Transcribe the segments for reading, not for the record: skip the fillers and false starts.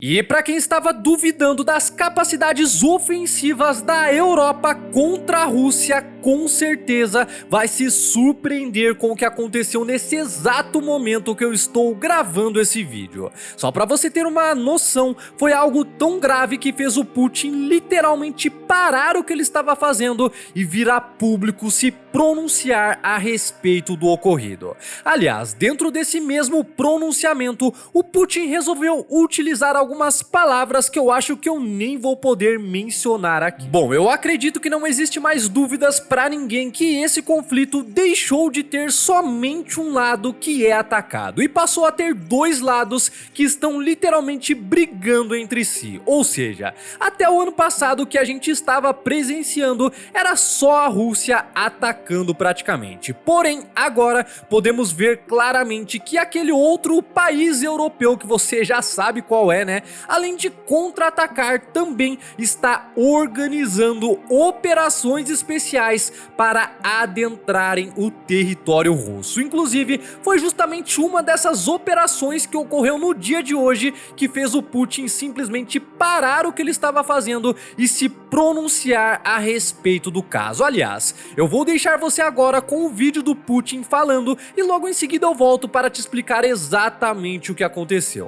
E para quem estava duvidando das capacidades ofensivas da Europa contra a Rússia, com certeza vai se surpreender com o que aconteceu nesse exato momento que eu estou gravando esse vídeo. Só para você ter uma noção, foi algo tão grave que fez o Putin literalmente parar o que ele estava fazendo e vir a público se pronunciar a respeito do ocorrido. Aliás, dentro desse mesmo pronunciamento, o Putin resolveu utilizar algumas palavras que eu acho que eu nem vou poder mencionar aqui. Bom, eu acredito que não existe mais dúvidas pra ninguém que esse conflito deixou de ter somente um lado que é atacado e passou a ter dois lados que estão literalmente brigando entre si. Ou seja, até o ano passado o que a gente estava presenciando era só a Rússia atacando praticamente. Porém, agora podemos ver claramente que aquele outro país europeu que você já sabe qual é, né? Além de contra-atacar, também está organizando operações especiais para adentrarem o território russo. Inclusive, foi justamente uma dessas operações que ocorreu no dia de hoje que fez o Putin simplesmente parar o que ele estava fazendo e se pronunciar a respeito do caso. Aliás, eu vou deixar você agora com o vídeo do Putin falando e logo em seguida eu volto para te explicar exatamente o que aconteceu.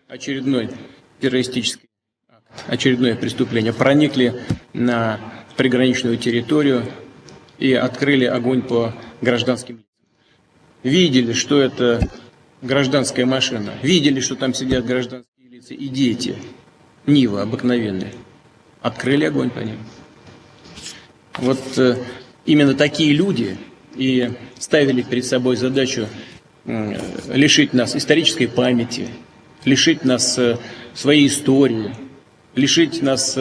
Очередной террористический акт, очередное преступление, проникли на приграничную территорию и открыли огонь по гражданским лицам. Видели, что это гражданская машина, видели, что там сидят гражданские лица и дети, Нива обыкновенные. Открыли огонь по ним. Вот именно такие люди и ставили перед собой задачу лишить нас исторической памяти, лишить нас своей истории, лишить нас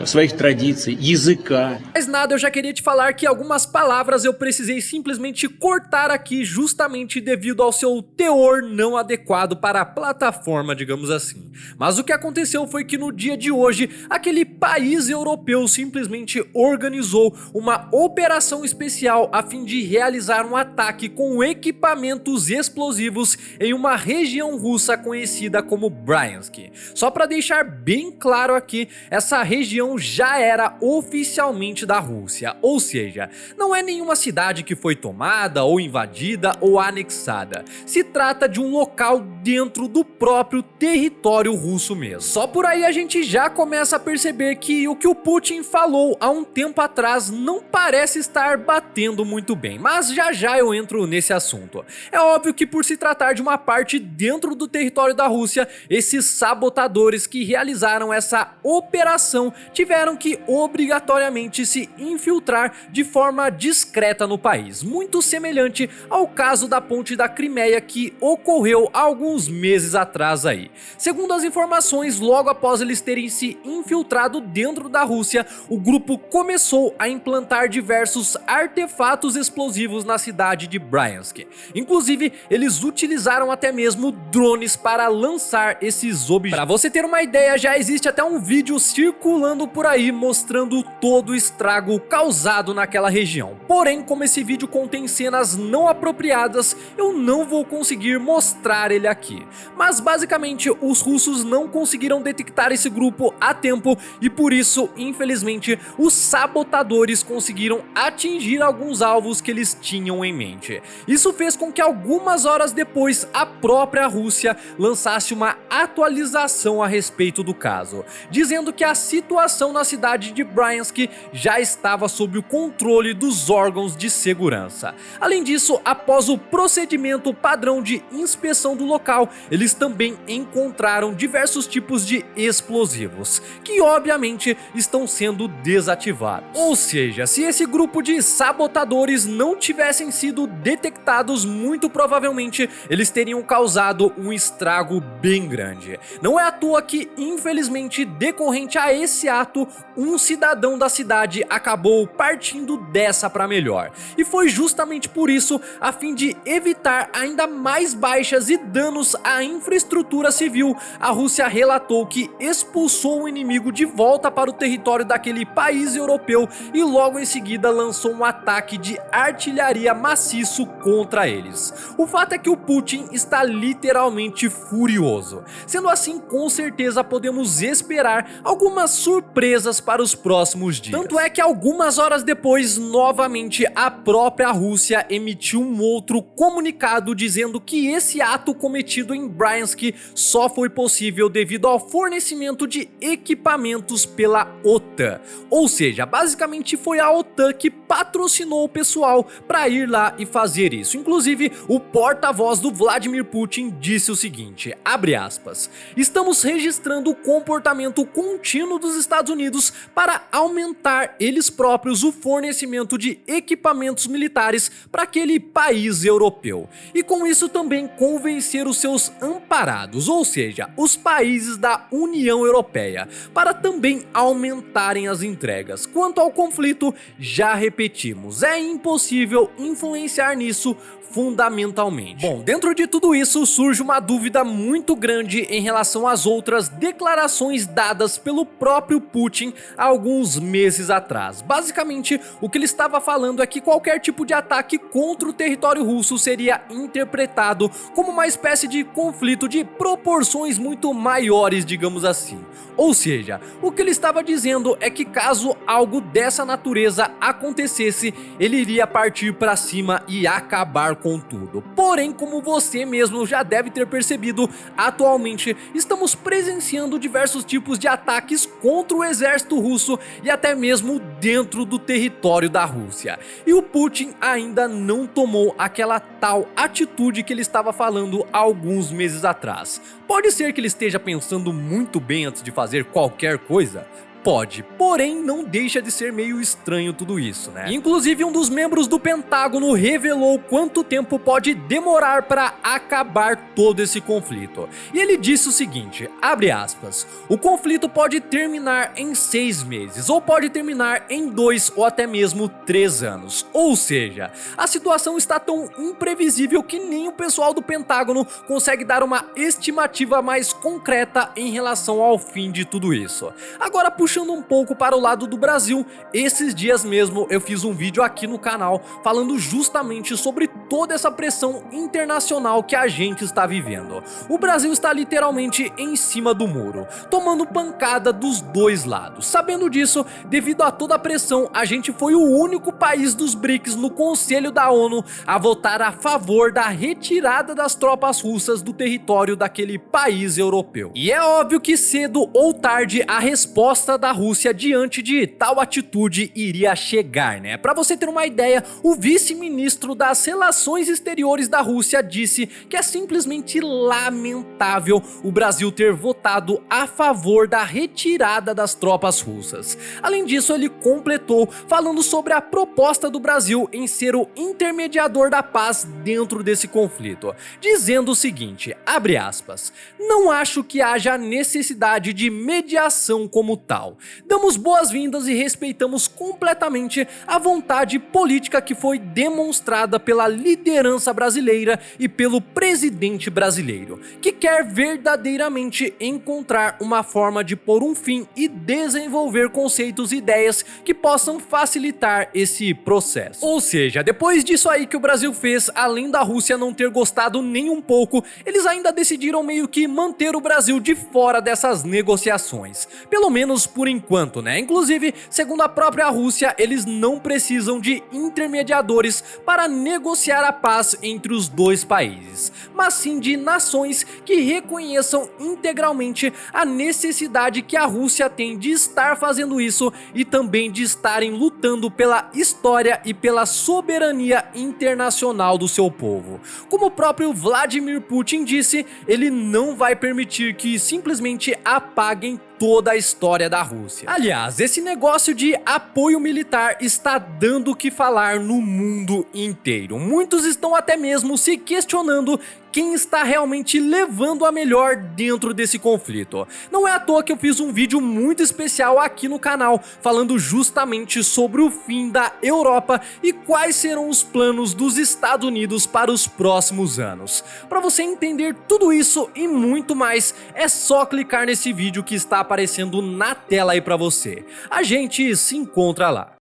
своих традиций, языка. Mas nada, eu já queria te falar que algumas palavras eu precisei simplesmente cortar aqui justamente devido ao seu teor não adequado para a plataforma, digamos assim. Mas o que aconteceu foi que no dia de hoje, aquele país europeu simplesmente organizou uma operação especial a fim de realizar um ataque com equipamentos explosivos em uma região russa conhecida como Bryansk. Só para deixar bem claro aqui, essa região já era oficialmente da Rússia, ou seja, não é nenhuma cidade que foi tomada ou invadida ou anexada, se trata de um local dentro do próprio território russo mesmo. Só por aí a gente já começa a perceber que o Putin falou há um tempo atrás não parece estar batendo muito bem, mas já já eu entro nesse assunto. É óbvio que por se tratar de uma parte dentro do território da Rússia, esses sabotadores que realizaram essa operação tiveram que obrigatoriamente se infiltrar de forma discreta no país, muito semelhante ao caso da ponte da Crimeia que ocorreu há alguns meses atrás aí. Segundo as informações, logo após eles terem se infiltrado dentro da Rússia, o grupo começou a implantar diversos artefatos explosivos na cidade de Bryansk. Inclusive, eles utilizaram até mesmo drones para lançar esses objetos. Para você ter uma ideia, já existe até um vídeo circulando por aí mostrando todo o estrago causado naquela região. Porém, como esse vídeo contém cenas não apropriadas, eu não vou conseguir mostrar ele aqui. Mas basicamente os russos não conseguiram detectar esse grupo a tempo e por isso, infelizmente, os sabotadores conseguiram atingir alguns alvos que eles tinham em mente. Isso fez com que algumas horas depois a própria Rússia lançasse uma atualização a respeito do caso, dizendo que a situação na cidade de Bryansk já estava sob o controle dos órgãos de segurança. Além disso, após o procedimento padrão de inspeção do local, eles também encontraram diversos tipos de explosivos, que obviamente estão sendo desativados. Ou seja, se esse grupo de sabotadores não tivessem sido detectados, muito provavelmente eles teriam causado um estrago bem grande. Não é à toa que, infelizmente, decorrente a esse ato, um cidadão da cidade acabou partindo dessa para melhor. E foi justamente por isso, a fim de evitar ainda mais baixas e danos à infraestrutura civil, a Rússia relatou que expulsou o inimigo de volta para o território daquele país europeu e logo em seguida lançou um ataque de artilharia maciço contra eles. O fato é que o Putin está literalmente furioso. Sendo assim, com certeza podemos esperar algumas surpresas para os próximos dias. Tanto é que algumas horas depois, novamente a própria Rússia emitiu um outro comunicado dizendo que esse ato cometido em Bryansk só foi possível devido ao fornecimento de equipamentos pela OTAN. Ou seja, basicamente foi a OTAN que patrocinou o pessoal para ir lá e fazer isso. Inclusive, o porta-voz do Vladimir Putin disse o seguinte, abre aspas, estamos registrando o comportamento contínuo dos Estados Unidos para aumentar eles próprios o fornecimento de equipamentos militares para aquele país europeu. E com isso também convencer os seus amparados, ou seja, os países da União Europeia, para também aumentarem as entregas. Quanto ao conflito, já repetimos, é impossível influenciar nisso fundamentalmente. Bom, dentro de tudo isso surge uma dúvida muito grande em relação às outras declarações dadas pelo próprio Putin há alguns meses atrás. Basicamente, o que ele estava falando é que qualquer tipo de ataque contra o território russo seria interpretado como uma espécie de conflito de proporções muito maiores, digamos assim. Ou seja, o que ele estava dizendo é que caso algo dessa natureza acontecesse, ele iria partir para cima e acabar com tudo. Porém, como você mesmo já deve ter percebido, atualmente estamos presenciando diversos tipos de ataques contra o exército russo e até mesmo dentro do território da Rússia. E o Putin ainda não tomou aquela tal atitude que ele estava falando há alguns meses atrás. Pode ser que ele esteja pensando muito bem antes de fazer qualquer coisa? Pode, porém não deixa de ser meio estranho tudo isso, né? Inclusive um dos membros do Pentágono revelou quanto tempo pode demorar para acabar todo esse conflito. E ele disse o seguinte, abre aspas, o conflito pode terminar em 6 meses, ou pode terminar em 2 ou até mesmo 3 anos. Ou seja, a situação está tão imprevisível que nem o pessoal do Pentágono consegue dar uma estimativa mais concreta em relação ao fim de tudo isso. Agora, puxando um pouco para o lado do Brasil, esses dias mesmo eu fiz um vídeo aqui no canal falando justamente sobre toda essa pressão internacional que a gente está vivendo. O Brasil está literalmente em cima do muro, tomando pancada dos dois lados. Sabendo disso, devido a toda a pressão, a gente foi o único país dos BRICS no Conselho da ONU a votar a favor da retirada das tropas russas do território daquele país europeu. E é óbvio que cedo ou tarde a resposta da Rússia diante de tal atitude iria chegar, né? Pra você ter uma ideia, o vice-ministro das Relações Exteriores da Rússia disse que é simplesmente lamentável o Brasil ter votado a favor da retirada das tropas russas. Além disso, ele completou falando sobre a proposta do Brasil em ser o intermediador da paz dentro desse conflito, dizendo o seguinte, abre aspas, não acho que haja necessidade de mediação como tal. Damos boas-vindas e respeitamos completamente a vontade política que foi demonstrada pela liderança brasileira e pelo presidente brasileiro, que quer verdadeiramente encontrar uma forma de pôr um fim e desenvolver conceitos e ideias que possam facilitar esse processo. Ou seja, depois disso aí que o Brasil fez, além da Rússia não ter gostado nem um pouco, eles ainda decidiram meio que manter o Brasil de fora dessas negociações, pelo menos por enquanto, né? Inclusive, segundo a própria Rússia, eles não precisam de intermediadores para negociar a paz entre os dois países, mas sim de nações que reconheçam integralmente a necessidade que a Rússia tem de estar fazendo isso e também de estarem lutando pela história e pela soberania internacional do seu povo. Como o próprio Vladimir Putin disse, ele não vai permitir que simplesmente apaguem toda a história da Rússia. Aliás, esse negócio de apoio militar está dando o que falar no mundo inteiro. Muitos estão até mesmo se questionando quem está realmente levando a melhor dentro desse conflito. Não é à toa que eu fiz um vídeo muito especial aqui no canal, falando justamente sobre o fim da Europa e quais serão os planos dos Estados Unidos para os próximos anos. Para você entender tudo isso e muito mais, é só clicar nesse vídeo que está aparecendo na tela aí para você. A gente se encontra lá.